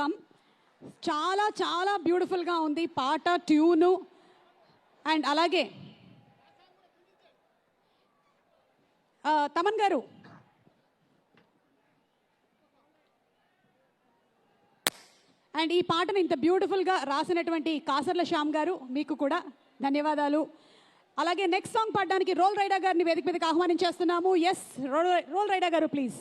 Come. చాలా చాలా బ్యూటిఫుల్గా ఉంది పాట, ట్యూను. అండ్ అలాగే తమన్ గారు, అండ్ ఈ పాటను ఇంత బ్యూటిఫుల్గా రాసినటువంటి కాసర్ల శ్యామ్ గారు, మీకు కూడా ధన్యవాదాలు. అలాగే నెక్స్ట్ సాంగ్ పాడడానికి రోల్ రైడా గారిని వేదిక మీదకి ఆహ్వానించేస్తున్నాము. ఎస్, రోల్ రైడా గారు ప్లీజ్.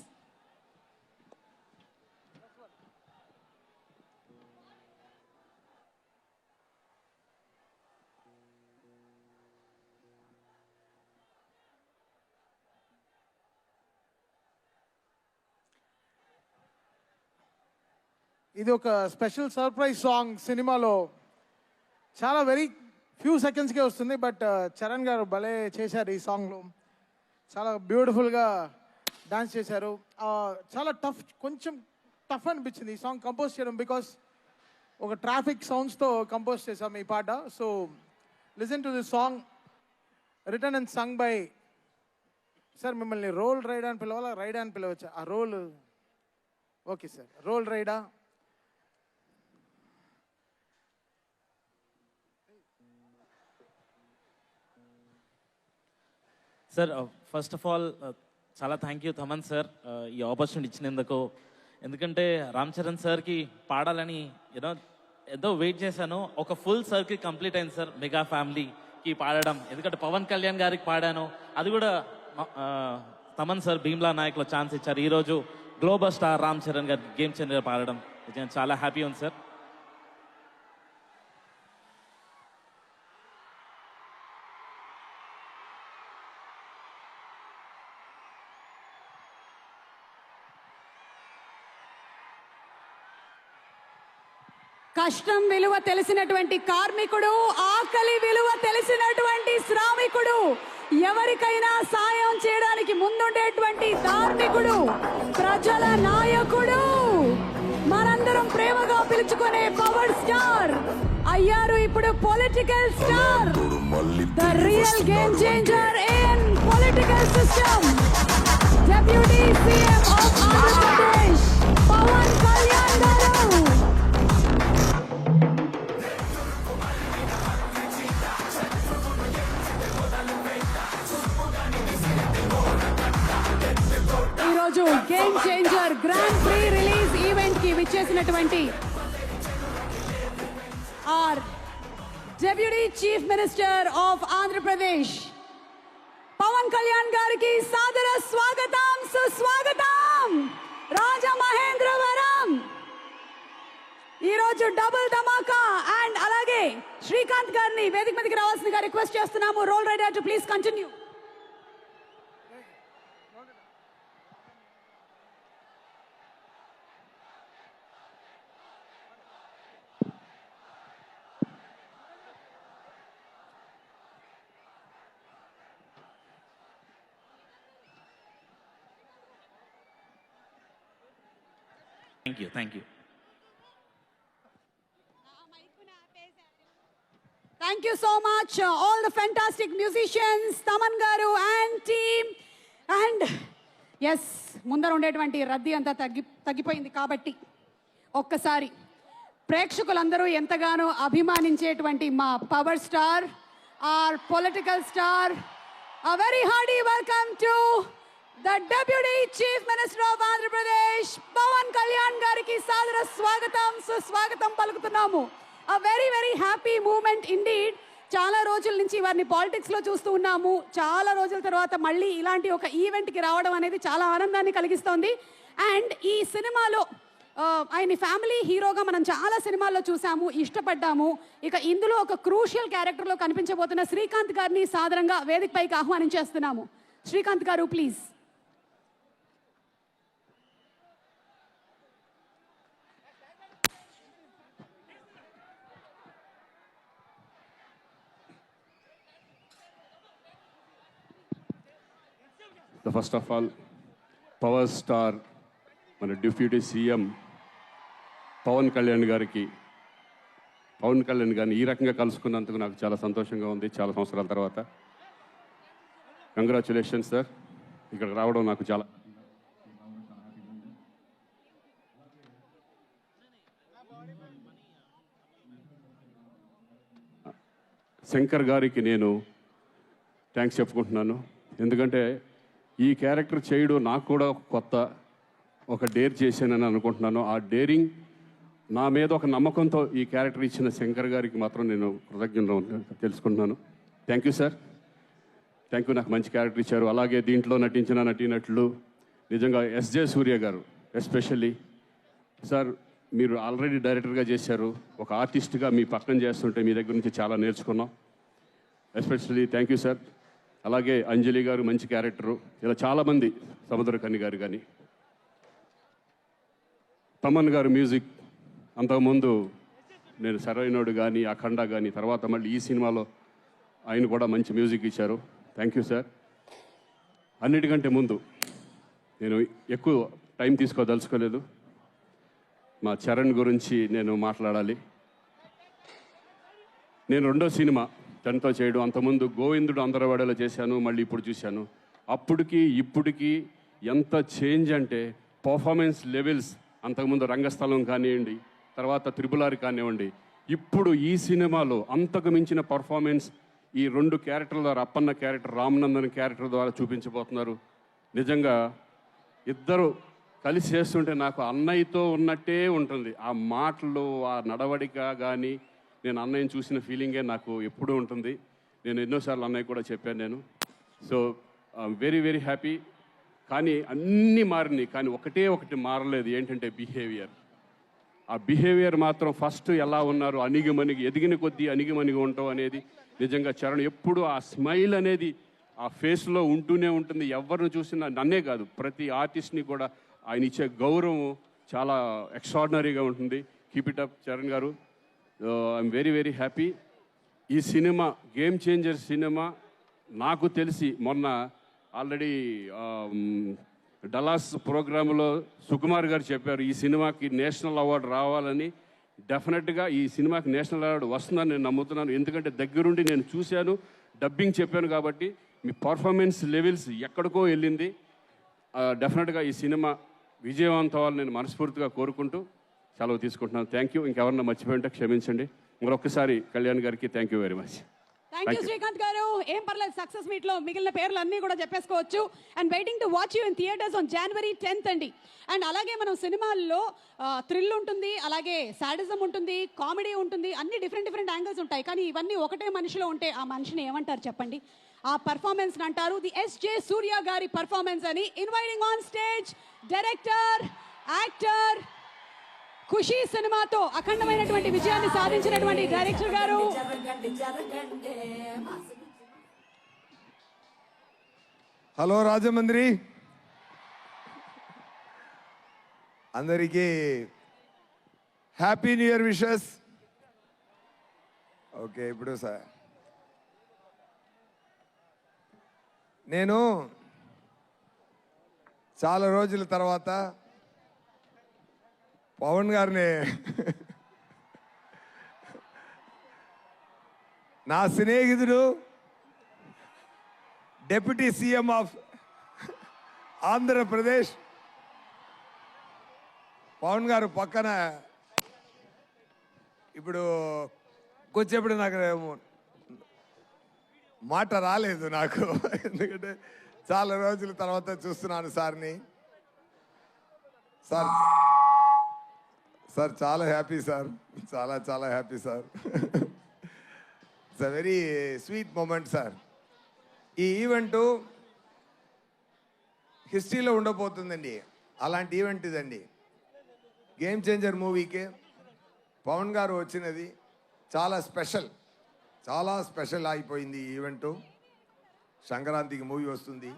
ఇది ఒక స్పెషల్ సర్ప్రైజ్ సాంగ్. సినిమాలో చాలా వెరీ ఫ్యూ సెకండ్స్కే వస్తుంది, బట్ చరణ్ గారు భలే చేశారు. ఈ సాంగ్లో చాలా బ్యూటిఫుల్గా డాన్స్ చేశారు. చాలా కొంచెం టఫ్ అనిపించింది ఈ సాంగ్ కంపోజ్ చేయడం, బికాస్ ఒక ట్రాఫిక్ సౌండ్స్తో కంపోజ్ చేశాం ఈ పాట. So listen to this song written and sung by sir. మిమ్మల్ని రోల్ రైడా అని పిలవాలా, రైడా అని పిలవచ్చా? ఆ Roll okay sir, Roll Rida. Sir first of all చాలా థ్యాంక్ యూ తమన్ సార్ ఈ ఆపర్చునిటీ ఇచ్చినందుకు. ఎందుకంటే రామ్ చరణ్ సార్కి పాడాలని ఎంతో వెయిట్ చేశాను. ఒక ఫుల్ సర్కిల్ కంప్లీట్ అయింది సార్, మెగా ఫ్యామిలీకి పాడడం. ఎందుకంటే పవన్ కళ్యాణ్ గారికి పాడాను, అది కూడా తమన్ సార్ భీమ్లా నాయక్లో ఛాన్స్ ఇచ్చారు. ఈరోజు గ్లోబల్ స్టార్ రామ్ చరణ్ గారు గేమ్ చేంజర్ పాడడం చాలా హ్యాపీ ఉంది సార్. కష్టం విలువ తెలిసినటువంటి కార్మికుడు, ఆకలి విలువ తెలిసినటువంటి శ్రామికుడు, ఎవరికైనా సాయం చేయడానికి ముందుండేటువంటి ధార్మికుడు, ప్రజల నాయకుడు, మనందరం ప్రేమగా పిలుచుకునే పవర్ స్టార్ అయ్యారు ఇప్పుడు political star. The real game changer in political system, deputy CM of Andhra Pradesh Pawan Kalyan garu. ఈరోజు game changer grand pre release event కి విచ్చేసినటువంటి our deputy chief minister of Andhra Pradesh Pawan Kalyan గారికి సాదర స్వాగతం, సుస్వాగతం. రాజమహేంద్రవరం ఈరోజు డబుల్ ధమాకా. అండ్ అలాగే శ్రీకాంత్ గారిని వేదిక మీదకి రావాల్సిందిగా రిక్వెస్ట్ చేస్తున్నాము. Roll Rida to please continue. Thank you. Thank you so much, all the fantastic musicians, Taman garu and team. And yes, ముందర ఉండేటువంటి రద్దీ అంతా తగ్గిపోయింది కాబట్టి ఒక్కసారి ప్రేక్షకులందరూ ఎంతగానో అభిమానించేటువంటి మా power star, our political star, a very hearty welcome to the Deputy Chief Minister of Andhra Pradesh, Pawan Kalyan gariki sadara swagatam, suswagatam పలుకుతున్నాము. A very very happy moment indeed. చాలా రోజుల నుంచి వారిని పాలిటిక్స్లో చూస్తూ ఉన్నాము. చాలా రోజుల తర్వాత మళ్ళీ ఇలాంటి ఒక ఈవెంట్కి రావడం అనేది చాలా ఆనందాన్ని కలిగిస్తోంది. అండ్ ఈ సినిమాలో ఆయన ఫ్యామిలీ హీరోగా మనం చాలా సినిమాల్లో చూసాము, ఇష్టపడ్డాము. ఇక ఇందులో ఒక క్రూషియల్ క్యారెక్టర్లో కనిపించబోతున్న శ్రీకాంత్ గారిని సాదరంగా వేదికపైకి ఆహ్వానించేస్తున్నాము. శ్రీకాంత్ గారు please. First of all power star మన డిప్యూటీ సీఎం పవన్ కళ్యాణ్ గారిని ఈ రకంగా కలుసుకున్నందుకు నాకు చాలా సంతోషంగా ఉంది. చాలా సంవత్సరాల తర్వాత కంగ్రాచులేషన్స్ సార్. ఇక్కడికి రావడం నాకు చాలా శంకర్ గారికి నేను థ్యాంక్స్ చెప్పుకుంటున్నాను. ఎందుకంటే ఈ క్యారెక్టర్ చేయడం నాకు కూడా ఒక డేర్ చేశానని అనుకుంటున్నాను. ఆ డేరింగ్ నా మీద ఒక నమ్మకంతో ఈ క్యారెక్టర్ ఇచ్చిన శంకర్ గారికి మాత్రం నేను కృతజ్ఞత తెలుసుకుంటున్నాను. Thank you sir, thank you. నాకు మంచి క్యారెక్టర్ ఇచ్చారు. అలాగే దీంట్లో నటించిన నటీనటులు నిజంగా ఎస్జే సూర్య గారు ఎస్పెషల్లీ సార్, మీరు ఆల్రెడీ డైరెక్టర్గా చేశారు. ఒక ఆర్టిస్ట్గా మీ పక్కన చేస్తుంటే మీ దగ్గర నుంచి చాలా నేర్చుకున్నాం. Especially thank you sir. అలాగే అంజలి గారు మంచి క్యారెక్టరు. ఇలా చాలామంది, సముద్రకని గారు కానీ, తమన్ గారు మ్యూజిక్. అంతకుముందు నేను సరైనోడు కానీ, అఖండ కానీ, తర్వాత మళ్ళీ ఈ సినిమాలో ఆయన కూడా మంచి మ్యూజిక్ ఇచ్చారు. Thank you sir. అన్నిటికంటే ముందు నేను ఎక్కువ టైం తీసుకోదలుచుకోలేదు. మా చరణ్ గురించి నేను మాట్లాడాలి. నేను రెండో సినిమా తనతో చేయడం, అంతకుముందు గోవిందుడు అందరవాడలో చేశాను, మళ్ళీ ఇప్పుడు చూశాను. అప్పటికి ఇప్పటికి ఎంత చేంజ్ అంటే పర్ఫార్మెన్స్ లెవెల్స్, అంతకుముందు రంగస్థలం కానివ్వండి, తర్వాత త్రిపులారి కానివ్వండి, ఇప్పుడు ఈ సినిమాలో అంతకు మించిన పర్ఫార్మెన్స్ ఈ రెండు క్యారెక్టర్ల ద్వారా, అప్పన్న క్యారెక్టర్, రామనందన్ క్యారెక్టర్ ద్వారా చూపించబోతున్నారు. నిజంగా ఇద్దరు కలిసి చేస్తుంటే నాకు అన్నయ్యతో ఉన్నట్టే ఉంటుంది. ఆ మాటలు, ఆ నడవడిక కానీ, నేను అన్నయ్యని చూసిన ఫీలింగే నాకు ఎప్పుడూ ఉంటుంది. నేను ఎన్నోసార్లు అన్నయ్య కూడా చెప్పాను నేను. So very very happy. కానీ అన్నీ మారినాయి, కానీ ఒకటి మారలేదు. ఏంటంటే బిహేవియర్. ఆ బిహేవియర్ మాత్రం ఫస్ట్ ఎలా ఉన్నారు, అణిగిమణిగి, ఎదిగిన కొద్దీ అణిగిమణిగి ఉంటాం అనేది నిజంగా చరణ్ ఎప్పుడు ఆ స్మైల్ అనేది ఆ ఫేస్లో ఉంటూనే ఉంటుంది. ఎవరిని చూసినా, నన్నే కాదు ప్రతి ఆర్టిస్ట్ని కూడా ఆయన ఇచ్చే గౌరవం చాలా ఎక్స్ట్రాడినరీగా ఉంటుంది. కీప్ ఇట్ అప్ చరణ్ గారు. I'm very very happy. ఈ సినిమా గేమ్ చేంజర్ సినిమా. నాకు తెలిసి మొన్న ఆల్రెడీ డలాస్ ప్రోగ్రాంలో సుకుమార్ గారు చెప్పారు ఈ సినిమాకి నేషనల్ అవార్డు రావాలని. డెఫినెట్గా ఈ సినిమాకి నేషనల్ అవార్డు వస్తుందని నేను నమ్ముతున్నాను. ఎందుకంటే దగ్గరుండి నేను చూశాను, డబ్బింగ్ చెప్పాను కాబట్టి. మీ పర్ఫార్మెన్స్ లెవెల్స్ ఎక్కడికో వెళ్ళింది. డెఫినెట్గా ఈ సినిమా విజయవంతం అవ్వాలని నేను మనస్ఫూర్తిగా కోరుకుంటూ సెలవు తీసుకుంటున్నాను. Thank you. ఇంకెవరన్నా మర్చిపోయింటే క్షమించండి. మరొకసారి కళ్యాణ్ గారికి thank you very much. Thank you Srikanth గారు. ఏం పర్లేదు, సక్సెస్ మీట్ లో మిగిలిన పేర్లు అన్నీ కూడా చెప్పేసుకోవచ్చు. And waiting to watch you in theatres on January 10th అండి. అండ్ అలాగే మనం సినిమాల్లో థ్రిల్ ఉంటుంది, అలాగే సాడిజం ఉంటుంది, కామెడీ ఉంటుంది, అన్ని డిఫరెంట్ యాంగిల్స్ ఉంటాయి. కానీ ఇవన్నీ ఒకటే మనిషిలో ఉంటే ఆ మనిషిని ఏమంటారు చెప్పండి? ఆ పర్ఫార్మెన్స్ అంటారు ది ఎస్జే సూర్య గారి పర్ఫార్మెన్స్ అని. Inviting on stage director, actor, Kushi సినిమాతో అఖండమైనటువంటి విజయాన్ని సాధించినటువంటి డైరెక్టర్ గారు. హలో రాజమండ్రి, అందరికీ happy new year wishes. Okay, ఇప్పుడు సార్ నేను చాలా రోజుల తర్వాత పవన్ గారిని నా స్నేహితుడు, deputy CM of Andhra Pradesh Pawan garu పక్కన ఇప్పుడు కూర్చేప్పుడు నాకు మాట రాలేదు నాకు, ఎందుకంటే చాలా రోజుల తర్వాత చూస్తున్నాను సార్ని. సార్ సార్ చాలా హ్యాపీ సార్, చాలా చాలా happy sir. It's a very sweet moment sir. ఈ ఈవెంటు హిస్టరీలో ఉండబోతుందండి. అలాంటి ఈవెంట్ ఇదండి. గేమ్ చేంజర్ మూవీకి పవన్ గారు వచ్చినది చాలా స్పెషల్, చాలా స్పెషల్ అయిపోయింది ఈ ఈవెంటు. సంక్రాంతికి మూవీ వస్తుంది.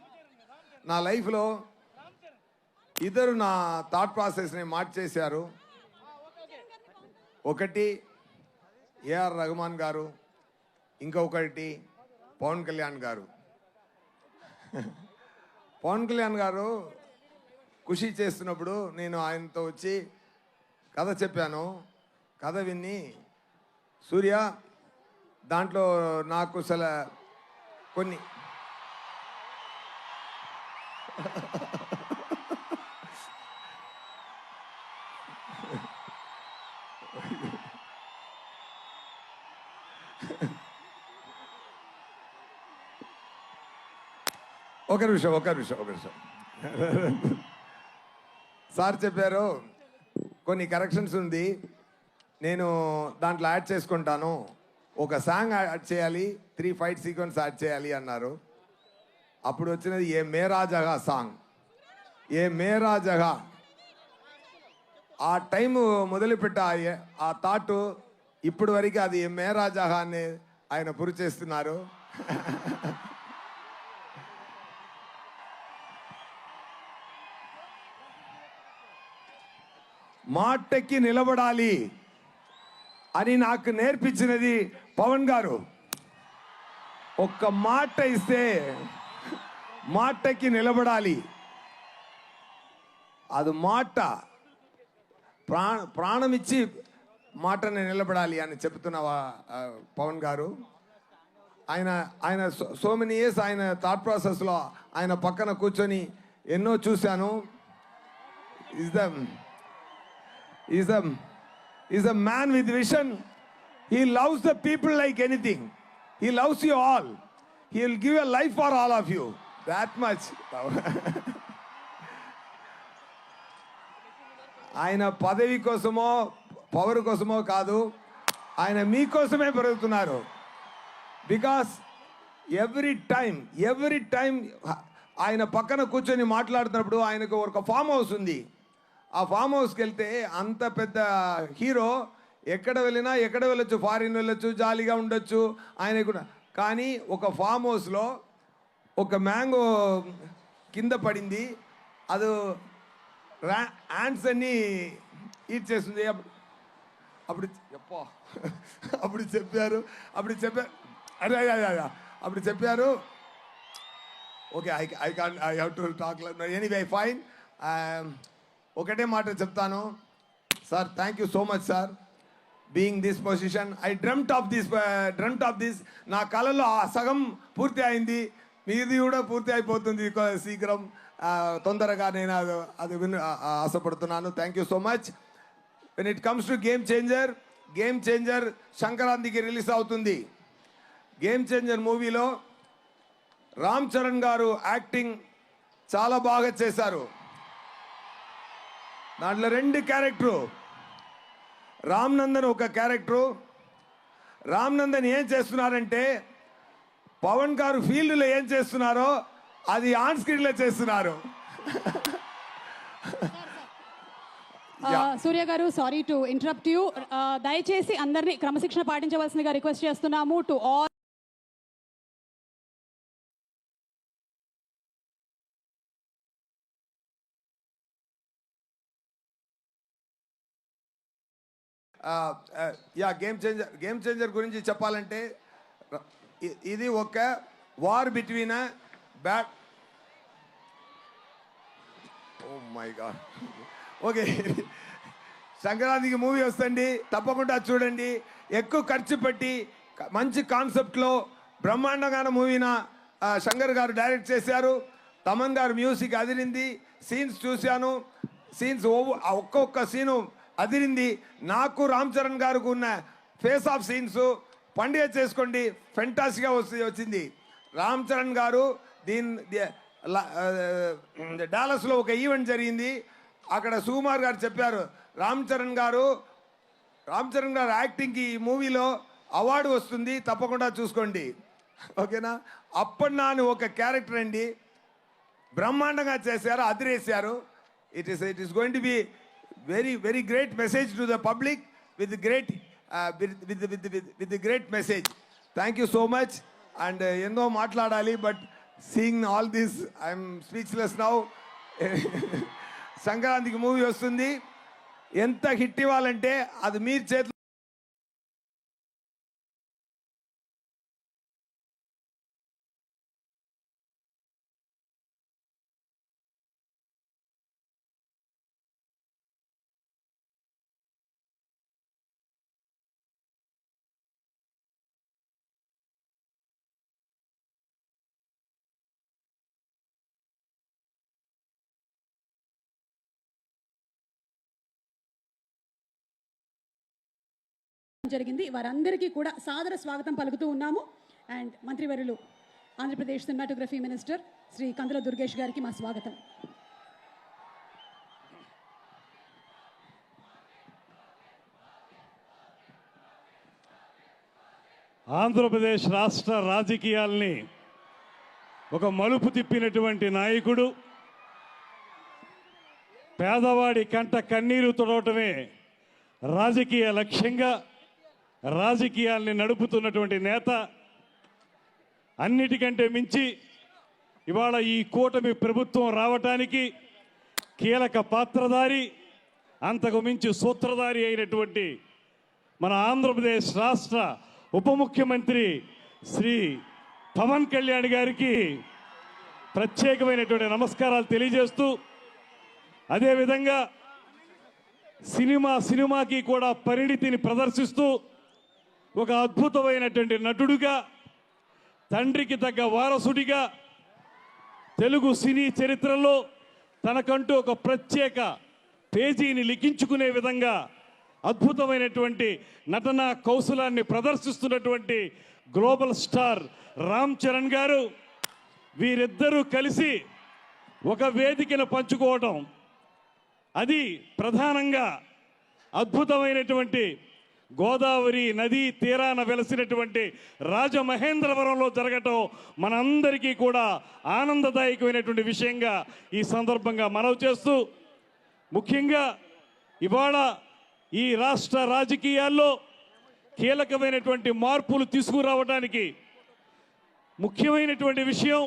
నా లైఫ్లో ఇద్దరు నా థాట్ ప్రాసెస్ని మార్చేశారు. ఒకటి ఏఆర్ రెహమాన్ గారు, ఇంకొకటి పవన్ కళ్యాణ్ గారు. పవన్ కళ్యాణ్ గారు ఖుషి చేస్తున్నప్పుడు నేను ఆయనతో వచ్చి కథ చెప్పాను. కథ విని సూర్య దాంట్లో నాకు కొన్ని ఒక నిమిషం సార్ చెప్పారు కొన్ని కరెక్షన్స్ ఉంది, నేను దాంట్లో యాడ్ చేసుకుంటాను, ఒక సాంగ్ యాడ్ చేయాలి, 3 ఫైట్ సీక్వెన్స్ యాడ్ చేయాలి అన్నారు. అప్పుడు వచ్చినది ఏ మేరా జగా సాంగ్. ఏ మేరా జగా ఆ టైం మొదలుపెట్ట ఆ థాట్ ఇప్పటి వరకు అది ఏ మేరా జగా అని ఆయన పురి చేస్తున్నారు. మాటకి నిలబడాలి అని నాకు నేర్పించినది పవన్ గారు. ఒక్క మాట ఇస్తే మాటకి నిలబడాలి, అది మాట ప్రాణం ఇచ్చి మాటని నిలబడాలి అని చెప్తున్న పవన్ గారు. ఆయన సో మెనీ ఇయర్స్ ఆయన థాట్ ప్రాసెస్లో ఆయన పక్కన కూర్చొని ఎన్నో చూశాను. is a man with vision. He loves the people like anything. He loves you all. He will give a life for all of you. That much. ఆయన పదవి కోసమో పవర్ కోసమో కాదు, ఆయన మీకోసమే పెరుగుతున్నారు. బికాస్ ఎవ్రీ టైం ఆయన పక్కన కూర్చొని మాట్లాడుతున్నప్పుడు ఆయనకు ఒక ఫామ్ హౌస్ ఉంది. ఆ ఫామ్ హౌస్కి వెళ్తే అంత పెద్ద హీరో ఎక్కడ వెళ్ళొచ్చు, ఫారిన్ వెళ్ళొచ్చు, జాలీగా ఉండొచ్చు ఆయన కూడా. కానీ ఒక ఫామ్ హౌస్లో ఒక మ్యాంగో కింద పడింది, అది యాంట్స్ అన్ని ఈట్ చేస్తుంది. అప్పుడు చెప్పారు okay, I have to talk anyway fine. ఒకటే మాట చెప్తాను sir, thank you so much sir, being this position. I dreamt of this. నా కళలో ఆ సగం పూర్తి అయింది, మీది కూడా పూర్తి అయిపోతుంది శీఘ్రం, తొందరగా. నేను అది ఆశపడుతున్నాను. Thank you so much. When it comes to game changer సంక్రాంతికి రిలీజ్ అవుతుంది. గేమ్ చేంజర్ మూవీలో రామ్ చరణ్ గారు యాక్టింగ్ చాలా బాగా చేశారు. దాంట్లో 2 క్యారెక్టరు, రామ్ నందన్ ఒక క్యారెక్టరు. రామ్ నందన్ ఏం చేస్తున్నారంటే పవన్ గారు ఫీల్డ్లో ఏం చేస్తున్నారో అది ఆన్ స్క్రీన్లో చేస్తున్నారు. సూర్య గారు, సారీ టు ఇంటరప్ట్ యూ. దయచేసి అందరినీ క్రమశిక్షణ పాటించవలసిందిగా రిక్వెస్ట్ చేస్తున్నాము. టు ఆల్ గేమ్ చేంజర్ గురించి చెప్పాలంటే ఇది ఒక war between bat. Oh my god. Okay, సంక్రాంతికి మూవీ వస్తుంది, తప్పకుండా చూడండి. ఎక్కువ ఖర్చు పెట్టి మంచి కాన్సెప్ట్లో బ్రహ్మాండంగా మూవీన శంకర్ గారు డైరెక్ట్ చేశారు. తమన్ గారు మ్యూజిక్ అదిరింది. సీన్స్ చూశాను, ఒక్కొక్క సీను అదిరింది. నాకు రామ్ చరణ్ గారికి ఉన్న ఫేస్ ఆఫ్ సీన్స్ పండుగ చేసుకోండి, ఫెంటాస్టిక్గా వచ్చింది. రామ్ చరణ్ గారు డాలస్లో ఒక ఈవెంట్ జరిగింది, అక్కడ సుకుమార్ గారు చెప్పారు, రామ్ చరణ్ గారు యాక్టింగ్కి ఈ మూవీలో అవార్డు వస్తుంది, తప్పకుండా చూసుకోండి. ఓకేనా? అప్పన్నా అని ఒక క్యారెక్టర్ అండి, బ్రహ్మాండంగా చేశారు, అదిరేశారు. It is going to be very great message to the public with the great message. Thank you so much. And endo maatladali, but seeing all this I am speechless now. సంక్రాంతికి movie వస్తుంది, ఎంత hit ఇవ్వాలంటే అది మీరు చేతిలో. జరిగింది. వారందరికీ కూడా సాదర స్వాగతం పలుకుతూ ఉన్నాము. అండ్ మంత్రివర్యులు ఆంధ్రప్రదేశ్ సినిమాటోగ్రఫీ మినిస్టర్ శ్రీ కందుల దుర్గేష్ గారికి మా స్వాగతం. ఆంధ్రప్రదేశ్ రాష్ట్ర రాజకీయాల్ని ఒక మలుపు తిప్పినటువంటి నాయకుడు, పేదవాడి కంట కన్నీరు తుడవటమే రాజకీయ లక్ష్యంగా రాజకీయాల్ని నడుపుతున్నటువంటి నేత, అన్నిటికంటే మించి ఇవాళ ఈ కూటమి ప్రభుత్వం రావటానికి కీలక పాత్రధారి, అంతకు మించి సూత్రధారి అయినటువంటి మన ఆంధ్రప్రదేశ్ రాష్ట్ర ఉప ముఖ్యమంత్రి శ్రీ పవన్ కళ్యాణ్ గారికి ప్రత్యేకమైనటువంటి నమస్కారాలు తెలియజేస్తూ, అదేవిధంగా సినిమాకి కూడా పరిణితిని ప్రదర్శిస్తూ ఒక అద్భుతమైనటువంటి నటుడుగా, తండ్రికి తగ్గ వారసుడిగా తెలుగు సినీ చరిత్రలో తనకంటూ ఒక ప్రత్యేక పేజీని లిఖించుకునే విధంగా అద్భుతమైనటువంటి నటనా కౌశలాన్ని ప్రదర్శిస్తున్నటువంటి గ్లోబల్ స్టార్ రామ్ చరణ్ గారు, వీరిద్దరూ కలిసి ఒక వేదికను పంచుకోవడం, అది ప్రధానంగా అద్భుతమైనటువంటి గోదావరి నదీ తీరాన వెలసినటువంటి రాజమహేంద్రవరంలో జరగటం మనందరికీ కూడా ఆనందదాయకమైనటువంటి విషయంగా ఈ సందర్భంగా మనవి చేస్తూ, ముఖ్యంగా ఇవాళ ఈ రాష్ట్ర రాజకీయాల్లో కీలకమైనటువంటి మార్పులు తీసుకురావడానికి ముఖ్యమైనటువంటి విషయం,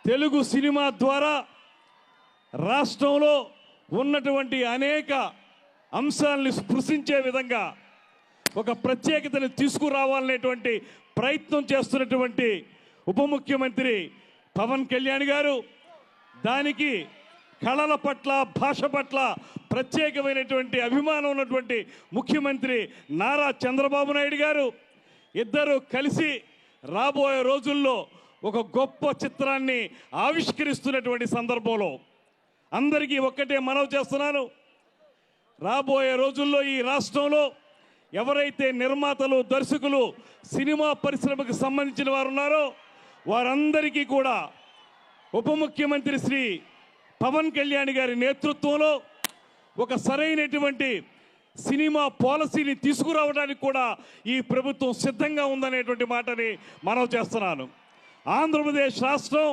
తెలుగు సినిమా ద్వారా రాష్ట్రంలో ఉన్నటువంటి అనేక అంశాలని స్పృశించే విధంగా ఒక ప్రత్యేకతను తీసుకురావాలనేటువంటి ప్రయత్నం చేస్తున్నటువంటి ఉప ముఖ్యమంత్రి పవన్ కళ్యాణ్ గారు, దానికి కళల పట్ల, భాష పట్ల ప్రత్యేకమైనటువంటి అభిమానం ఉన్నటువంటి ముఖ్యమంత్రి నారా చంద్రబాబు నాయుడు గారు ఇద్దరు కలిసి రాబోయే రోజుల్లో ఒక గొప్ప చిత్రాన్ని ఆవిష్కరిస్తున్నటువంటి సందర్భంలో అందరికీ ఒక్కటే మనవి చేస్తున్నాను, రాబోయే రోజుల్లో ఈ రాష్ట్రంలో ఎవరైతే నిర్మాతలు, దర్శకులు, సినిమా పరిశ్రమకు సంబంధించిన వారు ఉన్నారో వారందరికీ కూడా ఉప ముఖ్యమంత్రి శ్రీ పవన్ కళ్యాణ్ గారి నేతృత్వంలో ఒక సరైనటువంటి సినిమా పాలసీని తీసుకురావడానికి కూడా ఈ ప్రభుత్వం సిద్ధంగా ఉందనేటువంటి మాటని మనవి చేస్తున్నాను. ఆంధ్రప్రదేశ్ రాష్ట్రం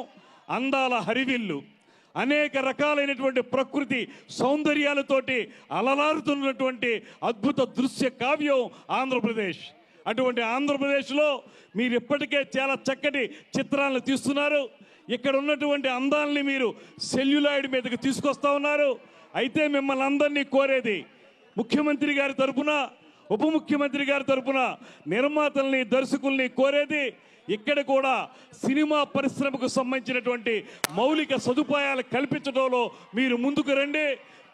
అందాల హరివిల్లు, అనేక రకాలైనటువంటి ప్రకృతి సౌందర్యాలతోటి అలలారుతున్నటువంటి అద్భుత దృశ్య కావ్యం ఆంధ్రప్రదేశ్. అటువంటి ఆంధ్రప్రదేశ్లో మీరు ఇప్పటికే చాలా చక్కటి చిత్రాలను తీస్తున్నారు. ఇక్కడ ఉన్నటువంటి అందాలని మీరు సెల్యులాయిడ్ మీదకి తీసుకొస్తా ఉన్నారు. అయితే మిమ్మల్ని అందరినీ కోరేది, ముఖ్యమంత్రి గారి తరపున, ఉప ముఖ్యమంత్రి గారి తరపున నిర్మాతల్ని, దర్శకుల్ని కోరేది, ఇక్కడ కూడా సినిమా పరిశ్రమకు సంబంధించినటువంటి మౌలిక సదుపాయాలు కల్పించడంలో మీరు ముందుకు రండి.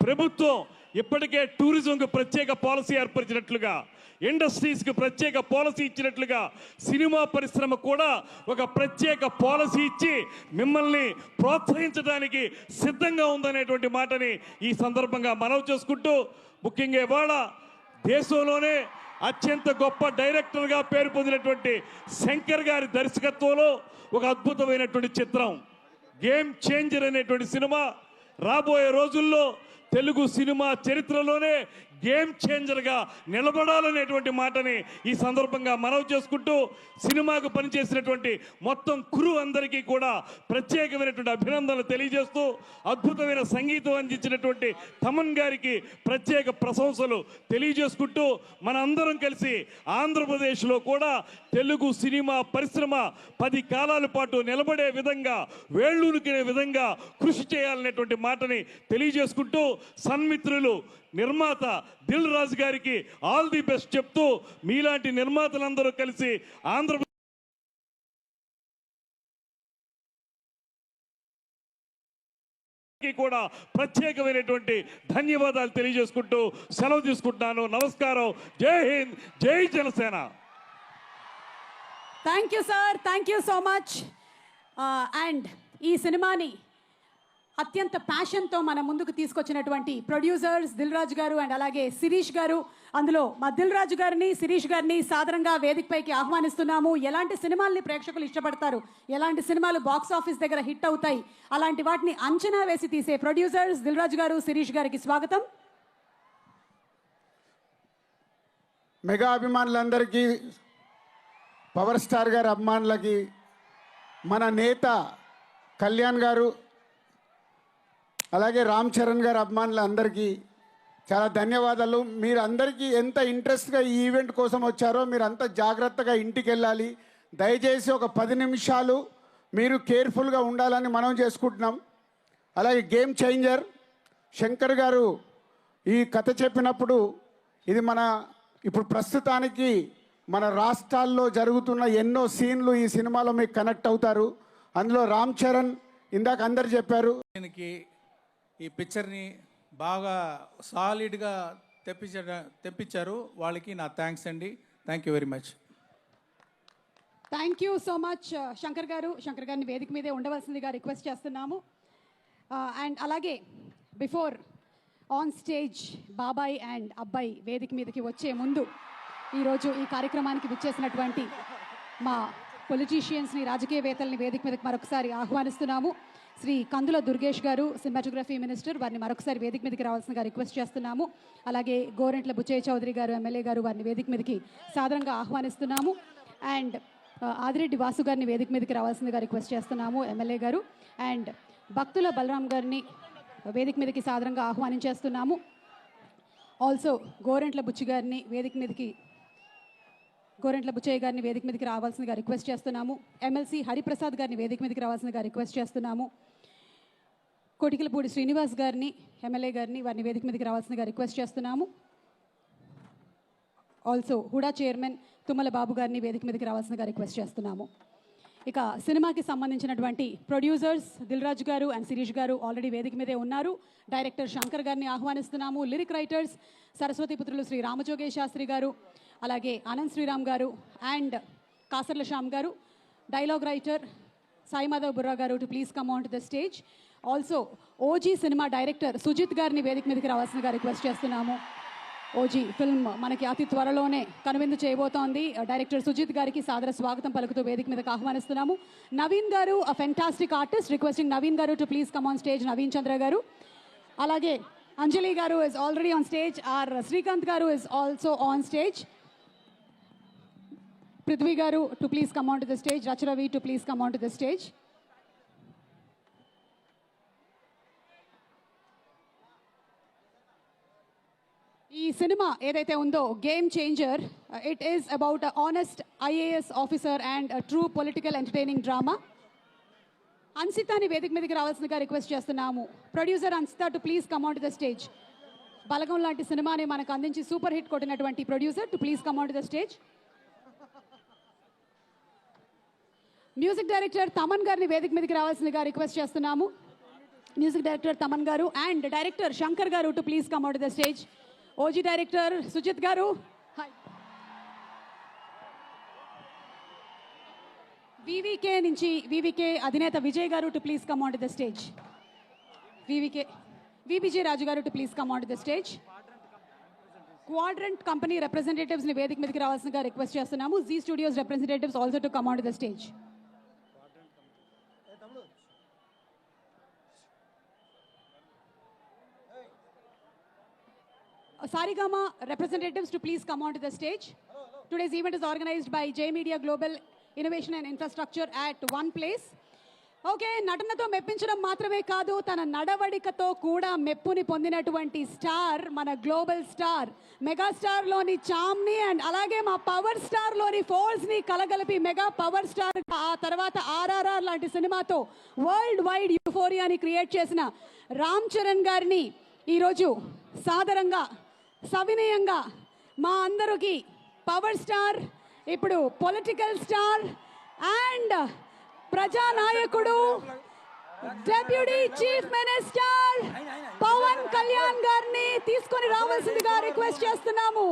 ప్రభుత్వం ఇప్పటికే టూరిజంకు ప్రత్యేక పాలసీ ఏర్పరిచినట్లుగా, ఇండస్ట్రీస్కి ప్రత్యేక పాలసీ ఇచ్చినట్లుగా సినిమా పరిశ్రమ కూడా ఒక ప్రత్యేక పాలసీ ఇచ్చి మిమ్మల్ని ప్రోత్సహించడానికి సిద్ధంగా ఉందనేటువంటి మాటని ఈ సందర్భంగా మనవి చేసుకుంటూ, ముఖ్యంగా ఇవాళ దేశంలోనే అత్యంత గొప్ప డైరెక్టర్గా పేరు పొందినటువంటి శంకర్ గారి దర్శకత్వంలో ఒక అద్భుతమైనటువంటి చిత్రం గేమ్ చేంజర్ అనేటువంటి సినిమా రాబోయే రోజుల్లో తెలుగు సినిమా చరిత్రలోనే గేమ్ చేంజర్గా నిలబడాలనేటువంటి మాటని ఈ సందర్భంగా మనవి చేసుకుంటూ, సినిమాకు పనిచేసినటువంటి మొత్తం క్రూ అందరికీ కూడా ప్రత్యేకమైనటువంటి అభినందనలు తెలియజేస్తూ, అద్భుతమైన సంగీతం అందించినటువంటి తమన్ గారికి ప్రత్యేక ప్రశంసలు తెలియజేసుకుంటూ, మనందరం కలిసి ఆంధ్రప్రదేశ్లో కూడా తెలుగు సినిమా పరిశ్రమ 10 కాలాల పాటు నిలబడే విధంగా, వేళ్ళూనుకునే విధంగా కృషి చేయాలనేటువంటి మాటని తెలియజేసుకుంటూ, సన్మిత్రులు నిర్మాత దిల్ రాజు గారికి ఆల్ ది బెస్ట్ చెప్తూ, మీలాంటి నిర్మాతలందరూ కలిసి ఆంధ్రప్రదేశ్ కూడా ప్రత్యేకమైనటువంటి ధన్యవాదాలు తెలియజేసుకుంటూ సెలవు తీసుకుంటున్నాను. నమస్కారం. జై హింద్, జై Janasena. Thank you sir, thank you so much. And ఈ సినిమాని అత్యంత ప్యాషన్తో మన ముందుకు తీసుకొచ్చినటువంటి ప్రొడ్యూసర్స్ దిల్ రాజు గారు అండ్ అలాగే శిరీష్ గారు. అందులో మా దిల్ రాజు గారిని, శిరీష్ గారిని సాదరంగా వేదికపైకి ఆహ్వానిస్తున్నాము. ఎలాంటి సినిమాల్ని ప్రేక్షకులు ఇష్టపడతారు, ఎలాంటి సినిమాలు బాక్స్ ఆఫీస్ దగ్గర హిట్ అవుతాయి, అలాంటి వాటిని అంచనా వేసి తీసే ప్రొడ్యూసర్స్ దిల్ రాజు గారు, శిరీష్ గారికి స్వాగతం. మెగా అభిమానులందరికీ, పవర్ స్టార్ గారి అభిమానులకి, మన నేత కళ్యాణ్ గారు అలాగే రామ్ చరణ్ గారి అభిమానులందరికీ చాలా ధన్యవాదాలు. మీరు అందరికీ ఎంత ఇంట్రెస్ట్గా ఈ ఈవెంట్ కోసం వచ్చారో మీరు అంత జాగ్రత్తగా ఇంటికి వెళ్ళాలి. దయచేసి ఒక 10 నిమిషాలు మీరు కేర్ఫుల్గా ఉండాలని మనం చేసుకుంటున్నాం. అలాగే గేమ్ చేంజర్ శంకర్ గారు ఈ కథ చెప్పినప్పుడు ఇది ఇప్పుడు ప్రస్తుతానికి మన రాష్ట్రాల్లో జరుగుతున్న ఎన్నో సీన్లు ఈ సినిమాలో మీకు కనెక్ట్ అవుతారు. అందులో రామ్ చరణ్ ఇందాక అందరు చెప్పారు. దీనికి ఈ పిక్చర్ని బాగా సాలిడ్గా తెప్పించారు. వాళ్ళకి నా థ్యాంక్స్ అండి. Thank you very much. Thank you so much Shankar గారు. శంకర్ గారిని వేదిక మీదే ఉండవలసిందిగా రిక్వెస్ట్ చేస్తున్నాము. అండ్ అలాగే బిఫోర్ ఆన్ స్టేజ్ బాబాయ్ అండ్ అబ్బాయి వేదిక మీదకి వచ్చే ముందు ఈరోజు ఈ కార్యక్రమానికి విచ్చేసినటువంటి మా పొలిటీషియన్స్ని, రాజకీయవేత్తల్ని వేదిక మీదకి మరొకసారి ఆహ్వానిస్తున్నాము. శ్రీ కందుల దుర్గేష్ గారు, సినిమాటోగ్రఫీ మినిస్టర్, వారిని మరొకసారి వేదిక మీదకి రావాల్సిందిగా రిక్వెస్ట్ చేస్తున్నాము. అలాగే గోరెంట్ల బుచ్చయ్య చౌదరి గారు, ఎమ్మెల్యే గారు, వారిని వేదిక మీదకి సాదరంగా ఆహ్వానిస్తున్నాము. అండ్ ఆదిరెడ్డి వాసు గారిని వేదిక మీదకి రావాల్సిందిగా రిక్వెస్ట్ చేస్తున్నాము, ఎమ్మెల్యే గారు. అండ్ భక్తుల బలరాం గారిని వేదిక మీదకి సాదరంగా ఆహ్వానించేస్తున్నాము. ఆల్సో గోరెంట్ల బుచ్చయ్య గారిని వేదిక మీదకి రావాల్సిందిగా రిక్వెస్ట్ చేస్తున్నాము. ఎమ్మెల్సీ హరిప్రసాద్ గారిని వేదిక మీదకి రావాల్సిందిగా రిక్వెస్ట్ చేస్తున్నాము. కోటికలపూడి శ్రీనివాస్ గారిని, ఎమ్మెల్యే గారిని, వారిని వేదిక మీదకి రావాల్సిందిగా రిక్వెస్ట్ చేస్తున్నాము. ఆల్సో హుడా చైర్మన్ తుమ్మల బాబు గారిని వేదిక మీదకి రావాల్సిందిగా రిక్వెస్ట్ చేస్తున్నాము. ఇక సినిమాకి సంబంధించినటువంటి ప్రొడ్యూసర్స్ దిల్ రాజు గారు అండ్ శిరీష్ గారు ఆల్రెడీ వేదిక మీదే ఉన్నారు. డైరెక్టర్ శంకర్ గారిని ఆహ్వానిస్తున్నాము. లిరిక్ రైటర్స్ సరస్వతి పుత్రులు శ్రీ రామజోగేష్ శాస్త్రి గారు, అలాగే ఆనంద్ శ్రీరామ్ గారు and Kasarla Shyam garu. Dialogue writer Sai Madhav Burra garu to please come on to the stage. Also OG cinema director Sujeeth గారిని వేదిక మీదకి రావాల్సిందిగా రిక్వెస్ట్ చేస్తున్నాము. ఓజీ ఫిల్మ్ మనకి అతి త్వరలోనే కనువిందు చేయబోతోంది. డైరెక్టర్ సుజిత్ గారికి సాదర స్వాగతం పలుకుతూ వేదిక మీదకి ఆహ్వానిస్తున్నాము. Naveen garu, a fantastic artist, requesting Naveen garu to please come on stage. Naveen Chandra garu. అలాగే Anjali garu is already on stage. R Srikanth garu is also on stage. Prithvi garu to please come on to the stage. Racha Ravi to please come on to the stage. ఈ సినిమా ఏదైతే ఉందో game changer, it is about a honest IAS officer and true political entertaining drama. అన్సితాని వేదిక మీదకి రావాల్సిందిగా request చేస్తున్నాము. Producer Ansitha to please come on to the stage. Balagam లాంటి సినిమాని మనకు అందించి సూపర్ హిట్ కొట్టినటువంటి producer to please come on to the stage. Music director Thaman గారిని వేదిక మీదకి రావాల్సిందిగా రిక్వెస్ట్ చేస్తున్నాము. మ్యూజిక్ డైరెక్టర్ తమన్ గారు and director Shankar garu to please come on to the stage. OG director Sujeeth garu. వివికే అధినేత Vijay garu to please come on to the stage. వివిజే Raju garu to please come on to the stage. Quadrant company representatives ని వేదిక మీదకి రావాల్సిందిగా request చేస్తున్నాము. Zee studios representatives also to come on to the stage. Sarigama representatives to please come on to the stage. Today's event is organized by J Media Global Innovation and Infrastructure at one place. Okay, నటనతో మెప్పించడం మాత్రమే కాదు, తన నడవడికతో కూడా మెప్పుని పొందినటువంటి star, మన global star, మెగాస్టార్లోని చామ్ని and అలాగే మా power స్టార్లోని ఫోర్స్ని కలగలిపి mega power star, ఆ తర్వాత ఆర్ఆర్ఆర్ లాంటి సినిమాతో వరల్డ్ వైడ్ యూఫోరియాని క్రియేట్ చేసిన రామ్ చరణ్ గారిని ఈరోజు సాదరంగా, సవినయంగా మా అందరికీ పవర్ స్టార్, ఇప్పుడు పొలిటికల్ స్టార్ అండ్ ప్రజానాయకుడు, deputy chief minister Pawan Kalyan గారిని తీసుకొని రావాల్సిందిగా రిక్వెస్ట్ చేస్తున్నాము.